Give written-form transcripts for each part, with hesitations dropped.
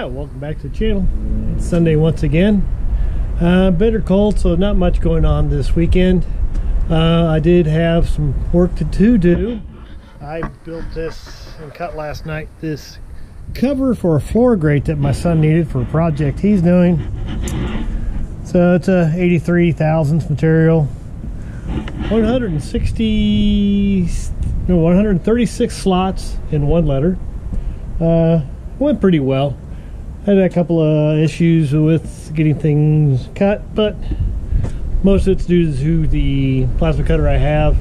Welcome back to the channel. It's Sunday once again. Bitter cold, so not much going on this weekend. I did have some work to do. I built this and cut last night this cover for a floor grate that my son needed for a project he's doing. So it's a 83 thousandths material, 136 slots in one letter. Went pretty well. Had a couple of issues with getting things cut, but most of it's due to the plasma cutter I have,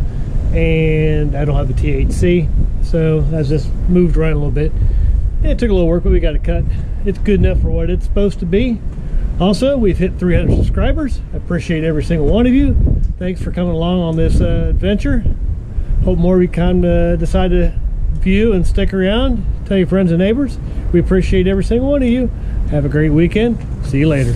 and I don't have the THC, so I just moved around a little bit. It took a little work, but we got it cut. It's good enough for what it's supposed to be. Also, we've hit 300 subscribers. I appreciate every single one of you. Thanks for coming along on this adventure. Hope more of you decide to view and stick around. Tell your friends and neighbors. We appreciate every single one of you. Have a great weekend. See you later.